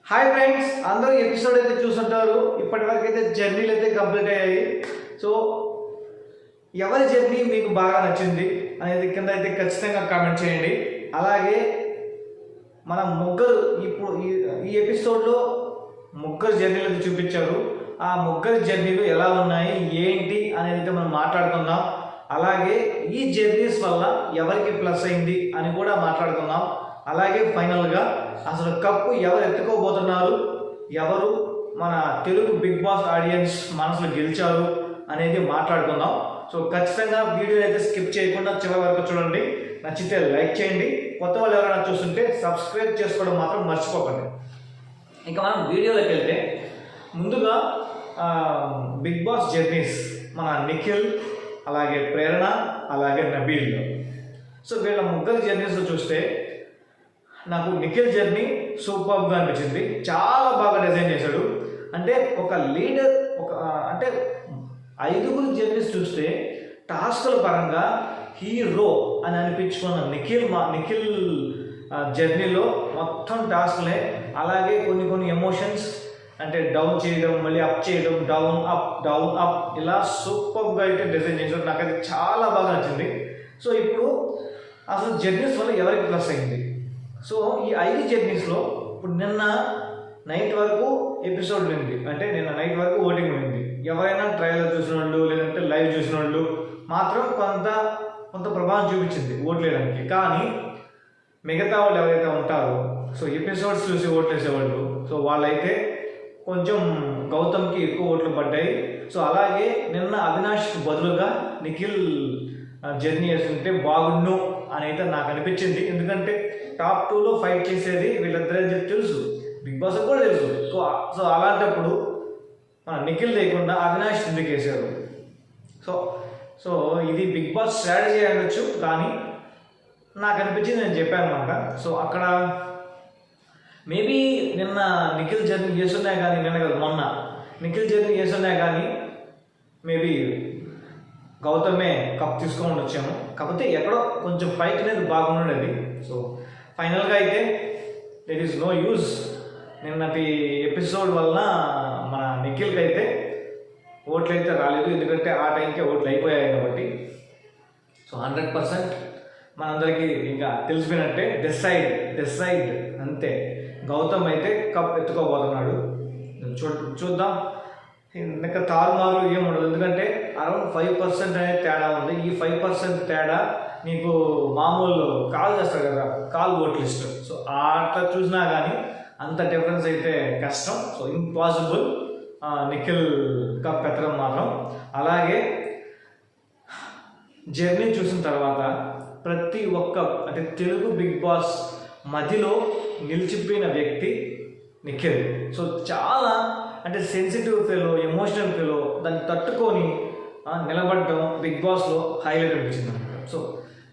Hi friends, అందరూ episode అయితే చూస్తుంటారు. ఇప్పటివరకు అయితే జర్నీలు అయితే కంప్లీట్ అయ్యాయి. సో ఎవరి జర్నీ మీకు బాగా నచ్చింది అనేది కింద అయితే ఖచ్చితంగా కామెంట్ చేయండి. అలాగే మన ముగ్గురు ఇప్పుడు ఈ ఎపిసోడ్లో ముగ్గురు జర్నీలు అయితే చూపించారు. ఆ ముగ్గురు జర్నీలు ఎలా ఉన్నాయి ఏంటి అనేది అయితే మనం మాట్లాడుకుందాం. అలాగే ఈ జర్నీస్ వల్ల ఎవరికి ప్లస్ అయింది అని కూడా మాట్లాడుకుందాం. అలాగే ఫైనల్గా అసలు కప్పు ఎవరు ఎత్తుకోబోతున్నారు, ఎవరు మన తెలుగు బిగ్ బాస్ ఆడియన్స్ మనసులో గెలిచారు అనేది మాట్లాడుకుందాం. సో ఖచ్చితంగా వీడియో అయితే స్కిప్ చేయకుండా చివరి వరకు చూడండి. నచ్చితే లైక్ చేయండి. కొత్త వాళ్ళు ఎవరైనా చూస్తుంటే సబ్స్క్రైబ్ చేసుకోవడం మాత్రం మర్చిపోకండి. ఇంకా మనం వీడియోలోకి వెళ్తే ముందుగా బిగ్ బాస్ జర్నీస్ మన నిఖిల్, అలాగే ప్రేరణ, అలాగే నబీల్. సో వీళ్ళ ముగ్గురు జర్నీస్ చూస్తే నాకు నిఖిల్ జర్నీ సూపర్గా అనిపించింది. చాలా బాగా డిజైన్ చేశాడు. అంటే ఒక లీడర్, అంటే 5 జర్నీస్ చూస్తే టాస్కుల పరంగా హీరో అని అనిపించుకున్న నిఖిల్ జర్నీలో మొత్తం టాస్క్లే. అలాగే కొన్ని ఎమోషన్స్, అంటే డౌన్ చేయడం, మళ్ళీ అప్ చేయడం, డౌన్ అప్ ఇలా సూపర్గా అయితే డిజైన్ చేశాడు. నాకైతే చాలా బాగా నచ్చింది. సో ఇప్పుడు అసలు జర్నీస్ వల్ల ఎవరికి ప్లస్ అయింది? సో ఈ 5 జర్నీస్లో ఇప్పుడు నిన్న నైట్ వరకు ఎపిసోడ్ ఉంది, అంటే నిన్న నైట్ వరకు ఓటింగ్ ఉంది. ఎవరైనా ట్రైలర్ చూసిన వాళ్ళు లేదంటే లైవ్ చూసిన వాళ్ళు మాత్రం కొంత ప్రభావం చూపించింది ఓట్లు వేయడానికి. కానీ మిగతా వాళ్ళు ఎవరైతే ఉంటారో, సో ఎపిసోడ్స్ చూసి ఓట్లు వేసేవాళ్ళు, సో వాళ్ళైతే కొంచెం గౌతమ్కి ఎక్కువ ఓట్లు పడ్డాయి. సో అలాగే నిన్న అవినాష్కి బదులుగా నిఖిల్ జర్నీ వేస్తుంటే బాగుండు అని అయితే నాకు అనిపించింది. ఎందుకంటే టాప్ 2లో ఫైట్ చేసేది వీళ్ళిద్దరని చెప్పి తెలుసు, బిగ్ బాస్ కూడా తెలుసు. సో అలాంటప్పుడు మన నిఖిల్ లేకుండా అవినాష్ ఎందుకు వేసారు? సో ఇది బిగ్ బాస్ స్ట్రాటజీ అనొచ్చు, కానీ నాకు అనిపించింది, నేను చెప్పాను అనమాట. సో అక్కడ మేబీ నిన్న నిఖిల్ జర్నీ చేస్తున్నా కానీ, నిన్న కదా మొన్న నిఖిల్ జర్నీ చేస్తున్నా కానీ మేబీ గౌతమే కప్ తీసుకొని వచ్చాము. కాకపోతే ఎక్కడో కొంచెం ఫైట్ అనేది బాగుండేది. సో ఫైనల్గా అయితే దెర్ ఈస్ నో యూజ్. నిన్నటి ఎపిసోడ్ వల్ల మన నిఖిల్కి అయితే ఓట్లు అయితే రాలేదు, ఎందుకంటే ఆ టైంకే ఓట్లు అయిపోయాయి కాబట్టి. సో 100% మనందరికీ ఇంకా తెలిసిపోయినట్టే, డిసైడ్ అంతే. గౌతమ్ అయితే కప్ ఎత్తుకోబోతున్నాడు. చూద్దాం. ఇంకా తారుమారు ఏముండదు, ఎందుకంటే అరౌండ్ 5% అనేది తేడా ఉంది. ఈ 5% తేడా నీకు మామూలు కాల్ చేస్తారు కదా, కాల్ ఓట్ లిస్ట్. సో అట్లా చూసినా కానీ అంత డిఫరెన్స్ అయితే కష్టం. సో ఇంపాసిబుల్ నిఖిల్ కప్ ఎత్తడం మాత్రం. అలాగే జర్నీ చూసిన తర్వాత ప్రతి ఒక్క, అంటే తెలుగు బిగ్ బాస్ మధ్యలో నిలిచిపోయిన వ్యక్తి నిఖిల్. సో చాలా అంటే సెన్సిటివ్ ఫీలో, ఎమోషనల్ ఫీలో దాన్ని తట్టుకొని నిలబడడం బిగ్ బాస్లో హైలైట్ అనిపించింది అనమాట. సో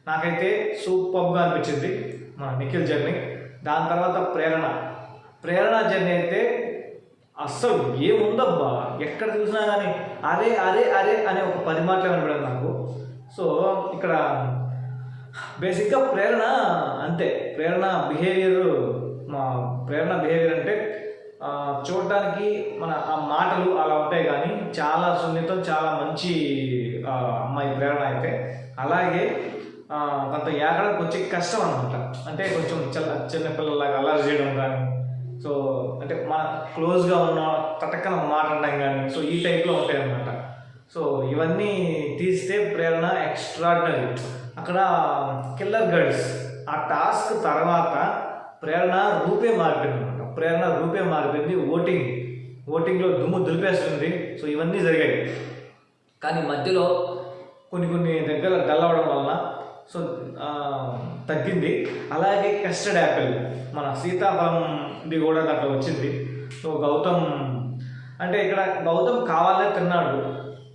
నాకైతే సూపర్గా అనిపించింది మన నిఖిల్ జర్నీ. దాని తర్వాత ప్రేరణ జర్నీ అయితే అస్సలు ఏముందబ్బా, ఎక్కడ చూసినా కానీ అరే అరే అరే అనే ఒక 10 మాటలు కనపడదు నాకు. సో ఇక్కడ బేసిక్గా ప్రేరణ అంతే. ప్రేరణ బిహేవియర్ అంటే చూడటానికి మన ఆ మాటలు అలా ఉంటాయి, కానీ చాలా సున్నితం, చాలా మంచి అమ్మాయి ప్రేరణ అయితే. అలాగే కొంత ఏకడానికి వచ్చే కష్టం అనమాట, అంటే కొంచెం చిన్నపిల్లలాగా అల్లరి చేయడం కానీ, సో అంటే మన క్లోజ్గా ఉన్న తటక్కన మాట్లాడడం కానీ, సో ఈ టైప్లో ఉంటాయి అన్నమాట. సో ఇవన్నీ తీస్తే ప్రేరణ ఎక్స్ట్రాడినరీ. అక్కడ కిల్లర్ గర్ల్స్ ఆ టాస్క్ తర్వాత ప్రేరణ రూపే మారిపోయింది. ఓటింగ్లో దుమ్ము దులిపేస్తుంది. సో ఇవన్నీ జరిగాయి, కానీ మధ్యలో కొన్ని దగ్గర డల్ అవ్వడం వలన సో తగ్గింది. అలాగే కస్టర్డ్ యాపిల్, మన సీతాఫలంది కూడా దాంట్లో వచ్చింది. సో గౌతమ్ అంటే ఇక్కడ గౌతమ్ కావాలనే తిన్నాడు,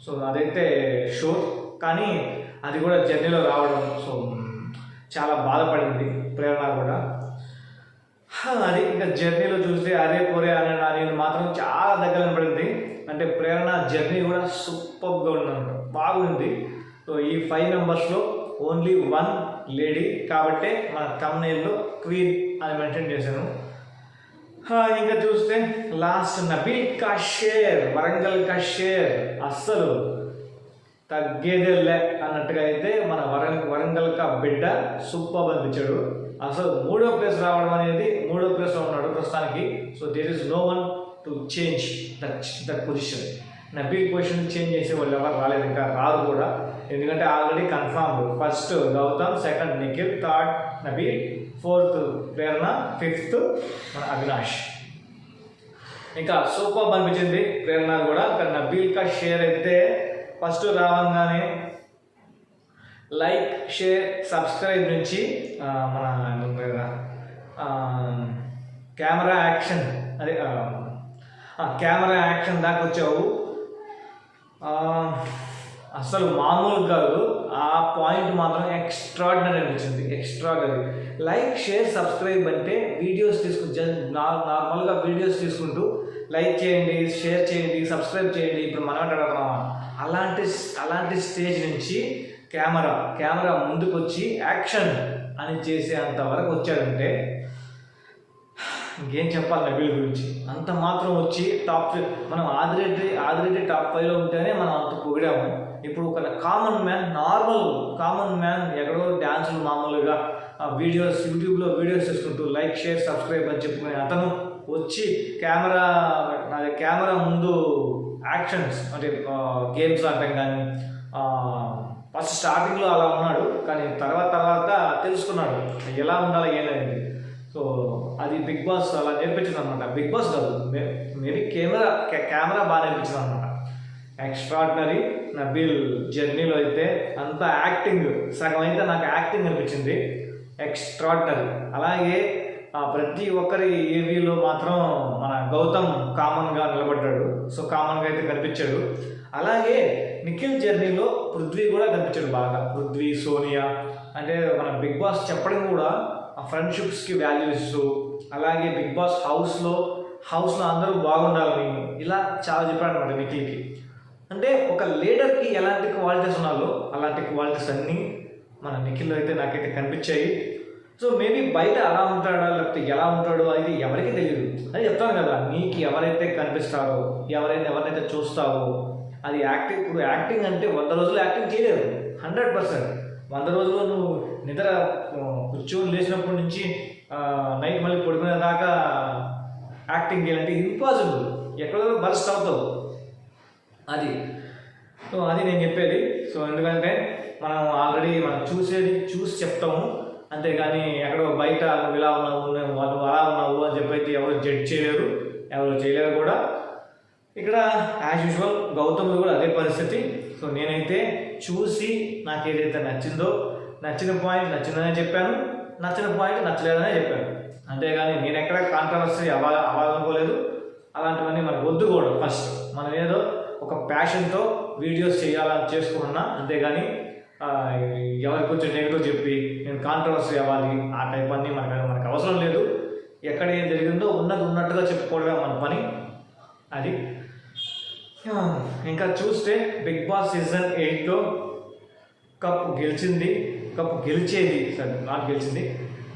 సో అదైతే షూర్. కానీ అది కూడా జర్నీలో రావడం, సో చాలా బాధపడింది ప్రేరణ కూడా. అది ఇంకా జర్నీలో చూస్తే అరే పోరే అనేది మాత్రం చాలా దగ్గర పడింది. అంటే ప్రేరణ జర్నీ కూడా సూపర్గా ఉన్నది, బాగుంది. సో ఈ 5 మెంబర్స్లో ఓన్లీ 1 లేడీ, కాబట్టి మన థంబ్నెయిల్లో క్వీన్ అని మెన్షన్ చేశాను. ఇంకా చూస్తే లాస్ట్ నబీల్ కాషేర్, వరంగల్ కాషేర్ అస్సలు తగ్గేదేలే అన్నట్టుగా అయితే మన వరంగల్ కా బిడ్డ సూపర్ అనిపించాడు. అసలు 3వ ప్లేస్ రావడం అనేది 3వ ప్లేస్లో ఉన్నాడు ప్రస్తుతానికి. So there is no one to change that position. Nabeel position change చేసే వాళ్ళు ఎవరు రాలేదు, ఇంకా రారు కూడా, ఎందుకంటే already confirm. First Gautam, second Nikhil, third Nabeel, fourth Prerana, fifth మన అవినాష్. ఇంకా సూపర్ అనిపించింది ప్రేరణ కూడా. కానీ నబీల్ కా షేర్ అయితే ఫస్ట్ రావంగానే లైక్, షేర్, సబ్స్క్రైబ్ నుంచి మన కెమెరా యాక్షన్, అదే కెమెరా యాక్షన్ దాకా వచ్చావు. అసలు మామూలు కాదు, ఆ పాయింట్ మాత్రం ఎక్స్ట్రాడినరీ అనిపించింది, ఎక్స్ట్రాడినరీ. లైక్, షేర్, సబ్స్క్రైబ్ అంటే వీడియోస్ నార్మల్గా వీడియోస్ తీసుకుంటూ లైక్ చేయండి, షేర్ చేయండి, సబ్స్క్రైబ్ చేయండి, ఇప్పుడు మనం అడుగుతున్నాం. అలాంటి స్టేజ్ నుంచి కెమెరా ముందుకు వచ్చి యాక్షన్ అని చేసేంత వరకు వచ్చాడంటే ఇంకేం చెప్పాలి నబీల్ గురించి. అంత మాత్రం వచ్చి మనం ఆదిరెడ్డి టాప్ 5లో ఉంటేనే మనం అంత పొగిడాము. ఇప్పుడు ఒక కామన్ మ్యాన్ ఎక్కడో డ్యాన్సులు మామూలుగా వీడియోస్ యూట్యూబ్లో వీడియోస్ చేసుకుంటూ లైక్, షేర్, సబ్స్క్రైబ్ అని చెప్పుకునే అతను వచ్చి కెమెరా ముందు యాక్షన్స్ అంటే గేమ్స్ ఆడటం కానీ, ఫస్ట్ స్టార్టింగ్లో అలా ఉన్నాడు, కానీ తర్వాత తెలుసుకున్నాడు ఎలా ఉండాలి ఏదనేది. సో అది బిగ్ బాస్ అలా నేర్పించింది అనమాట. బిగ్ బాస్ కాదు, మేబీ కెమెరా బాగా నేర్పించింది అనమాట. ఎక్స్ట్రాడినరీ నబీల్ జర్నీలో అయితే అంత యాక్టింగ్, సగం అయితే నాకు యాక్టింగ్ అనిపించింది, ఎక్స్ట్రాడినరీ. అలాగే ప్రతి ఒక్కరి ఏవిలో మాత్రం మన గౌతమ్ కామన్గా నిలబడ్డాడు, సో కామన్గా అయితే కనిపించాడు. అలాగే నిఖిల్ జర్నీలో పృథ్వీ కూడా కనిపించాడు బాగా. పృథ్వీ, సోనియా అంటే మన బిగ్ బాస్ చెప్పడం కూడా ఫ్రెండ్షిప్స్కి వాల్యూస్, అలాగే బిగ్ బాస్ హౌస్లో అందరూ బాగుండాలని ఇలా చాలా చెప్పాడు అనమాట నిఖిల్కి. అంటే ఒక లీడర్కి ఎలాంటి క్వాలిటీస్ ఉన్నాలో అలాంటి క్వాలిటీస్ అన్నీ మన నిఖిల్లో అయితే నాకైతే కనిపించాయి. సో మేబీ బయట అలా ఉంటాడా లేకపోతే ఎలా ఉంటాడో అది ఎవరికి తెలియదు. అది చెప్తాను కదా, నీకు ఎవరైతే కనిపిస్తారో, ఎవరినైతే చూస్తావో అది యాక్టింగ్. ఇప్పుడు యాక్టింగ్ అంటే 100 రోజులు యాక్టింగ్ చేయలేదు, 100%. 100 రోజులు నువ్వు నిద్ర కూర్చొని లేచినప్పటి నుంచి నైట్ మళ్ళీ పడుకునే దాకా యాక్టింగ్ చేయాలంటే ఇంపాసిబుల్, ఎక్కడో బర్స్ట్ అవుతావు. అది నేను చెప్పేది. సో ఎందుకంటే మనం ఆల్రెడీ చూసి చెప్తాము, అంతేగాని ఎక్కడో బయట నువ్వు ఇలా ఉన్నావు, నువ్వు అలా ఉన్నావు అని చెప్పైతే ఎవరు జడ్జ్ చేయలేరు కూడా. ఇక్కడ యాజ్ యూజువల్ గౌతమ్ కూడా అదే పరిస్థితి. సో నేనైతే చూసి నాకు ఏదైతే నచ్చిందో, నచ్చిన పాయింట్ నచ్చిందనే చెప్పాను, నచ్చిన పాయింట్ నచ్చలేదనే చెప్పాను. అంతేగాని నేను ఎక్కడ కాంట్రవర్సీ అవ్వాలనుకోలేదు. అలాంటివన్నీ మనకు వద్దు కూడా. ఫస్ట్ మనం ఏదో ఒక ప్యాషన్తో వీడియోస్ చేసుకున్నా, అంతేగాని ఎవరికి కొంచెం నెగిటివ్ చెప్పి నేను కాంట్రవర్సీ అవ్వాలి ఆ టైప్ అన్నీ మనకు అవసరం లేదు. ఎక్కడ ఏం జరిగిందో ఉన్నట్టుగా చెప్పుకోవడమే మన పని. అది ఇంకా చూస్తే బిగ్ బాస్ సీజన్ 8లో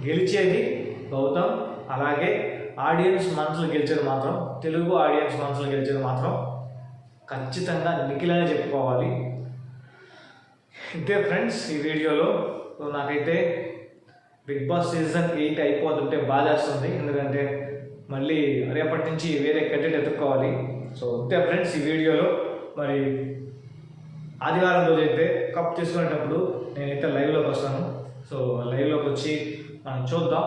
గెలిచేది గౌతమ్. అలాగే ఆడియన్స్ మనసులు గెలిచేది మాత్రం, తెలుగు ఆడియన్స్ మనసులు గెలిచేది మాత్రం ఖచ్చితంగా నిఖిల్ అనే చెప్పుకోవాలి. ఇంతే ఫ్రెండ్స్ ఈ వీడియోలో. నాకైతే బిగ్ బాస్ సీజన్ 8 అయిపోతుంటే బాధ వేస్తుంది, ఎందుకంటే మళ్ళీ రేపటి నుంచి వేరే కంటెంట్ ఎత్తుక్కోవాలి. సో ఇంతే ఫ్రెండ్స్ ఈ వీడియోలో. మరి ఆదివారం రోజు అయితే కప్ తీసుకునేటప్పుడు నేనైతే లైవ్లోకి వస్తాను. సో లైవ్లోకి వచ్చి మనం చూద్దాం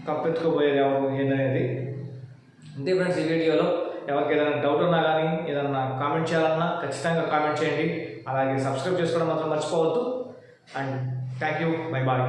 కప్ ఎత్తుకోబోయేది ఎవరు ఏందనేది. ఇంతే ఫ్రెండ్స్ ఈ వీడియోలో. ఎవరికి ఏదైనా డౌట్ ఉన్నా కానీ ఏదన్నా కామెంట్ చేయాలన్నా ఖచ్చితంగా కామెంట్ చేయండి. అలాగే సబ్స్క్రైబ్ చేసుకోవడం మాత్రం మర్చిపోవద్దు. And thank you, bye bye.